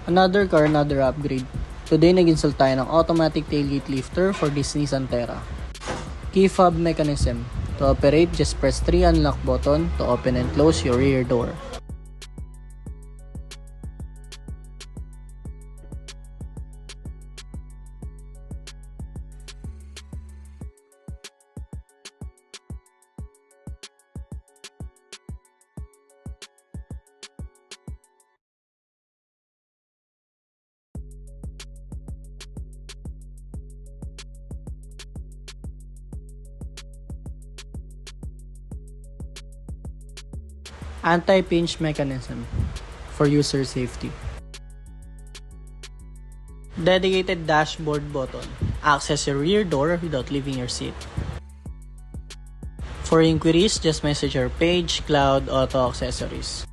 Another car, another upgrade. Today nag-install tayo ng automatic tailgate lifter for this Nissan TERRA. Key fob mechanism. To operate, just press 3 unlock button to open and close your rear door. Anti-pinch mechanism for user safety. Dedicated dashboard button. Access your rear door without leaving your seat. For inquiries, just message our page, Cloud Auto Accessories.